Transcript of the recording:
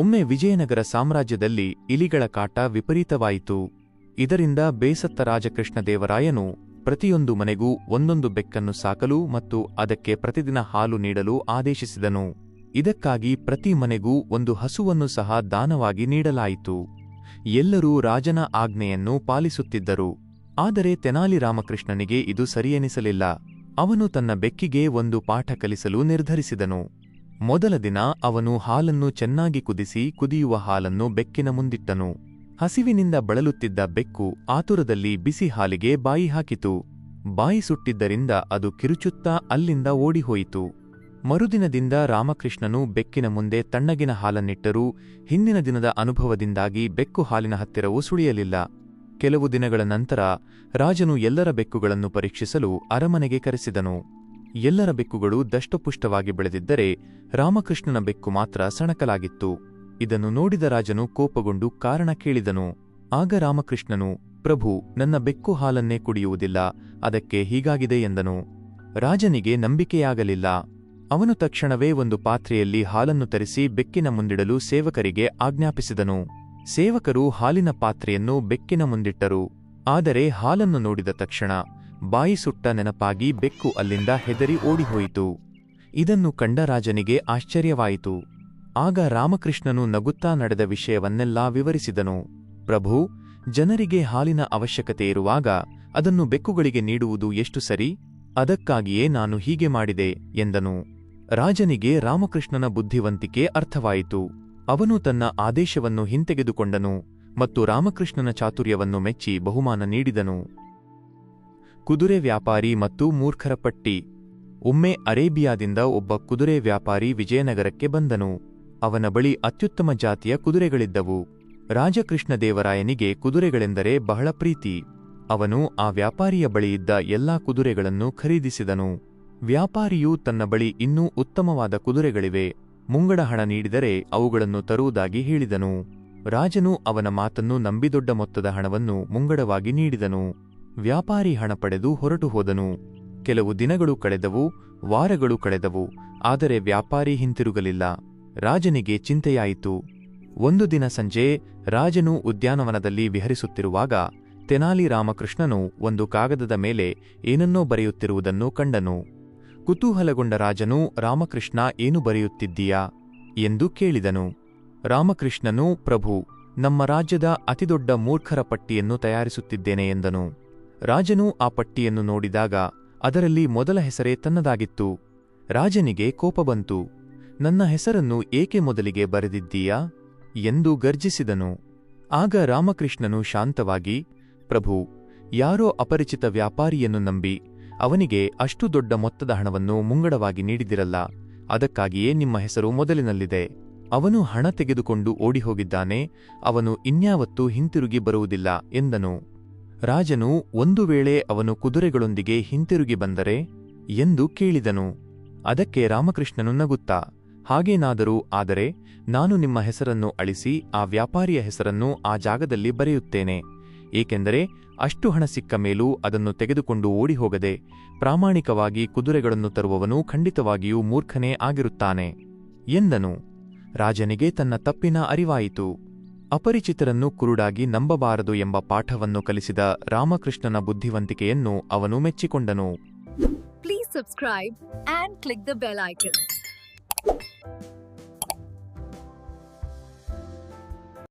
ಒಮ್ಮೆ ವಿಜಯನಗರ ಸಾಮ್ರಾಜ್ಯದಲ್ಲಿ ಇಲಿಗಳ ಕಾಟ ವಿಪರೀತವಾಯಿತು. ಇದರಿಂದ ಬೇಸತ್ತ ರಾಜಕೃಷ್ಣದೇವರಾಯನು ಪ್ರತಿಯೊಂದು ಮನೆಗೂ ಒಂದೊಂದು ಬೆಕ್ಕನ್ನು ಸಾಕಲು ಮತ್ತು ಅದಕ್ಕೆ ಪ್ರತಿದಿನ ಹಾಲು ನೀಡಲು ಆದೇಶಿಸಿದನು. ಇದಕ್ಕಾಗಿ ಪ್ರತಿ ಮನೆಗೂ ಒಂದು ಹಸುವನ್ನು ಸಹ ದಾನವಾಗಿ ನೀಡಲಾಯಿತು. ಎಲ್ಲರೂ ರಾಜನ ಆಜ್ಞೆಯನ್ನು ಪಾಲಿಸುತ್ತಿದ್ದರು. ಆದರೆ ತೆನಾಲಿ ರಾಮಕೃಷ್ಣನಿಗೆ ಇದು ಸರಿಯೆನಿಸಲಿಲ್ಲ. ಅವನು ತನ್ನ ಬೆಕ್ಕಿಗೆ ಒಂದು ಪಾಠ ಕಲಿಸಲು ನಿರ್ಧರಿಸಿದನು. ಮೊದಲ ದಿನ ಅವನು ಹಾಲನ್ನು ಚೆನ್ನಾಗಿ ಕುದಿಸಿ ಕುದಿಯುವ ಹಾಲನ್ನು ಬೆಕ್ಕಿನ ಮುಂದಿಟ್ಟನು. ಹಸಿವಿನಿಂದ ಬಳಲುತ್ತಿದ್ದ ಬೆಕ್ಕು ಆತುರದಲ್ಲಿ ಬಿಸಿ ಹಾಲಿಗೆ ಬಾಯಿ ಹಾಕಿತು. ಬಾಯಿ ಸುಟ್ಟಿದ್ದರಿಂದ ಅದು ಕಿರುಚುತ್ತಾ ಅಲ್ಲಿಂದ ಓಡಿಹೋಯಿತು. ಮರುದಿನದಿಂದ ರಾಮಕೃಷ್ಣನು ಬೆಕ್ಕಿನ ಮುಂದೆ ತಣ್ಣಗಿನ ಹಾಲನ್ನಿಟ್ಟರೂ ಹಿಂದಿನ ದಿನದ ಅನುಭವದಿಂದಾಗಿ ಬೆಕ್ಕು ಹಾಲಿನ ಹತ್ತಿರವೂ ಸುಳಿಯಲಿಲ್ಲ. ಕೆಲವು ದಿನಗಳ ನಂತರ ರಾಜನು ಎಲ್ಲರ ಬೆಕ್ಕುಗಳನ್ನು ಪರೀಕ್ಷಿಸಲು ಅರಮನೆಗೆ ಕರೆಸಿದನು. ಎಲ್ಲರ ಬೆಕ್ಕುಗಳು ದಷ್ಟಪುಷ್ಟವಾಗಿ ಬೆಳೆದಿದ್ದರೆ ರಾಮಕೃಷ್ಣನ ಬೆಕ್ಕು ಮಾತ್ರ ಸಣಕಲಾಗಿತ್ತು. ಇದನ್ನು ನೋಡಿದ ರಾಜನು ಕೋಪಗೊಂಡು ಕಾರಣ ಕೇಳಿದನು. ಆಗ ರಾಮಕೃಷ್ಣನು, ಪ್ರಭು, ನನ್ನ ಬೆಕ್ಕು ಹಾಲನ್ನೇ ಕುಡಿಯುವುದಿಲ್ಲ, ಅದಕ್ಕೆ ಹೀಗಾಗಿದೆ ಎಂದನು. ರಾಜನಿಗೆ ನಂಬಿಕೆಯಾಗಲಿಲ್ಲ. ಅವನು ತಕ್ಷಣವೇ ಒಂದು ಪಾತ್ರೆಯಲ್ಲಿ ಹಾಲನ್ನು ತರಿಸಿ ಬೆಕ್ಕಿನ ಮುಂದಿಡಲು ಸೇವಕರಿಗೆ ಆಜ್ಞಾಪಿಸಿದನು. ಸೇವಕರು ಹಾಲಿನ ಪಾತ್ರೆಯನ್ನು ಬೆಕ್ಕಿನ ಮುಂದಿಟ್ಟರು. ಆದರೆ ಹಾಲನ್ನು ನೋಡಿದ ತಕ್ಷಣ ಬಾಯಿ ಸುಟ್ಟ ನೆನಪಾಗಿ ಬೆಕ್ಕು ಅಲ್ಲಿಂದ ಹೆದರಿ ಓಡಿಹೋಯಿತು. ಇದನ್ನು ಕಂಡ ರಾಜನಿಗೆ ಆಶ್ಚರ್ಯವಾಯಿತು. ಆಗ ರಾಮಕೃಷ್ಣನು ನಗುತ್ತಾ ನಡೆದ ವಿಷಯವನ್ನೆಲ್ಲಾ ವಿವರಿಸಿದನು. ಪ್ರಭು, ಜನರಿಗೆ ಹಾಲಿನ ಅವಶ್ಯಕತೆ ಇರುವಾಗ ಅದನ್ನು ಬೆಕ್ಕುಗಳಿಗೆ ನೀಡುವುದು ಎಷ್ಟು ಸರಿ? ಅದಕ್ಕಾಗಿಯೇ ನಾನು ಹೀಗೆ ಮಾಡಿದೆ ಎಂದನು. ರಾಜನಿಗೆ ರಾಮಕೃಷ್ಣನ ಬುದ್ಧಿವಂತಿಕೆ ಅರ್ಥವಾಯಿತು. ಅವನು ತನ್ನ ಆದೇಶವನ್ನು ಹಿಂತೆಗೆದುಕೊಂಡನು ಮತ್ತು ರಾಮಕೃಷ್ಣನ ಚಾತುರ್ಯವನ್ನು ಮೆಚ್ಚಿ ಬಹುಮಾನ ನೀಡಿದನು. ಕುದುರೆ ವ್ಯಾಪಾರಿ ಮತ್ತು ಮೂರ್ಖರ ಪಟ್ಟಿ. ಒಮ್ಮೆ ಅರೇಬಿಯಾದಿಂದ ಒಬ್ಬ ಕುದುರೆ ವ್ಯಾಪಾರಿ ವಿಜಯನಗರಕ್ಕೆ ಬಂದನು. ಅವನ ಬಳಿ ಅತ್ಯುತ್ತಮ ಜಾತಿಯ ಕುದುರೆಗಳಿದ್ದವು. ರಾಜಕೃಷ್ಣದೇವರಾಯನಿಗೆ ಕುದುರೆಗಳೆಂದರೆ ಬಹಳ ಪ್ರೀತಿ. ಅವನು ಆ ವ್ಯಾಪಾರಿಯ ಬಳಿಯಿದ್ದ ಎಲ್ಲಾ ಕುದುರೆಗಳನ್ನು ಖರೀದಿಸಿದನು. ವ್ಯಾಪಾರಿಯು ತನ್ನ ಬಳಿ ಇನ್ನೂ ಉತ್ತಮವಾದ ಕುದುರೆಗಳಿವೆ, ಮುಂಗಡ ಹಣ ನೀಡಿದರೆ ಅವುಗಳನ್ನು ತರುವುದಾಗಿ ಹೇಳಿದನು. ರಾಜನು ಅವನ ಮಾತನ್ನು ನಂಬಿ ದೊಡ್ಡ ಮೊತ್ತದ ಹಣವನ್ನು ಮುಂಗಡವಾಗಿ ನೀಡಿದನು. ವ್ಯಾಪಾರಿ ಹಣ ಪಡೆದು ಹೊರಟು ಹೋದನು. ಕೆಲವು ದಿನಗಳು ಕಳೆದವು, ವಾರಗಳು ಕಳೆದವು, ಆದರೆ ವ್ಯಾಪಾರಿ ಹಿಂತಿರುಗಲಿಲ್ಲ. ರಾಜನಿಗೆ ಚಿಂತೆಯಾಯಿತು. ಒಂದು ದಿನ ಸಂಜೆ ರಾಜನು ಉದ್ಯಾನವನದಲ್ಲಿ ವಿಹರಿಸುತ್ತಿರುವಾಗ ತೆನಾಲಿ ರಾಮಕೃಷ್ಣನು ಒಂದು ಕಾಗದದ ಮೇಲೆ ಏನನ್ನೋ ಬರೆಯುತ್ತಿರುವುದನ್ನು ಕಂಡನು. ಕುತೂಹಲಗೊಂಡ ರಾಜನು, ರಾಮಕೃಷ್ಣ, ಏನು ಬರೆಯುತ್ತಿದ್ದೀಯಾ ಎಂದು ಕೇಳಿದನು. ರಾಮಕೃಷ್ಣನು, ಪ್ರಭು, ನಮ್ಮ ರಾಜ್ಯದ ಅತಿದೊಡ್ಡ ಮೂರ್ಖರ ಪಟ್ಟಿಯನ್ನು ತಯಾರಿಸುತ್ತಿದ್ದೇನೆ ಎಂದನು. ರಾಜನು ಆ ಪಟ್ಟಿಯನ್ನು ನೋಡಿದಾಗ ಅದರಲ್ಲಿ ಮೊದಲ ಹೆಸರೇ ತನ್ನದಾಗಿತ್ತು. ರಾಜನಿಗೆ ಕೋಪ ಬಂತು. ನನ್ನ ಹೆಸರನ್ನು ಏಕೆ ಮೊದಲಿಗೆ ಬರೆದಿದ್ದೀಯಾ ಎಂದು ಗರ್ಜಿಸಿದನು. ಆಗ ರಾಮಕೃಷ್ಣನು ಶಾಂತವಾಗಿ, ಪ್ರಭು, ಯಾರೋ ಅಪರಿಚಿತ ವ್ಯಾಪಾರಿಯನ್ನು ನಂಬಿ ಅವನಿಗೆ ಅಷ್ಟು ದೊಡ್ಡ ಮೊತ್ತದ ಹಣವನ್ನು ಮುಂಗಡವಾಗಿ ನೀಡಿದಿರಲ್ಲ, ಅದಕ್ಕಾಗಿಯೇ ನಿಮ್ಮ ಹೆಸರು ಮೊದಲಿನಲ್ಲಿದೆ. ಅವನು ಹಣ ತೆಗೆದುಕೊಂಡು ಓಡಿಹೋಗಿದ್ದಾನೆ, ಅವನು ಇನ್ಯಾವತ್ತೂ ಹಿಂತಿರುಗಿ ಬರುವುದಿಲ್ಲ ಎಂದನು. ರಾಜನು, ಒಂದು ವೇಳೆ ಅವನು ಕುದುರೆಗಳೊಂದಿಗೆ ಹಿಂತಿರುಗಿ ಬಂದರೆ ಎಂದು ಕೇಳಿದನು. ಅದಕ್ಕೆ ರಾಮಕೃಷ್ಣನು ನಗುತ್ತಾ, ಹಾಗೇನಾದರೂ ಆದರೆ ನಾನು ನಿಮ್ಮ ಹೆಸರನ್ನು ಅಳಿಸಿ ಆ ವ್ಯಾಪಾರಿಯ ಹೆಸರನ್ನು ಆ ಜಾಗದಲ್ಲಿ ಬರೆಯುತ್ತೇನೆ. ಏಕೆಂದರೆ ಅಷ್ಟು ಹಣ ಸಿಕ್ಕ ಮೇಲೂ ಅದನ್ನು ತೆಗೆದುಕೊಂಡು ಓಡಿಹೋಗದೆ ಪ್ರಾಮಾಣಿಕವಾಗಿ ಕುದುರೆಗಳನ್ನು ತರುವವನು ಖಂಡಿತವಾಗಿಯೂ ಮೂರ್ಖನೇ ಆಗಿರುತ್ತಾನೆ ಎಂದನು. ರಾಜನಿಗೆ ತನ್ನ ತಪ್ಪಿನ ಅರಿವಾಯಿತು. ಅಪರಿಚಿತರನ್ನು ಕುರುಡಾಗಿ ನಂಬಬಾರದು ಎಂಬ ಪಾಠವನ್ನು ಕಲಿಸಿದ ರಾಮಕೃಷ್ಣನ ಬುದ್ಧಿವಂತಿಕೆಯನ್ನು ಅವನು ಮೆಚ್ಚಿಕೊಂಡನು. Please subscribe and click the bell icon.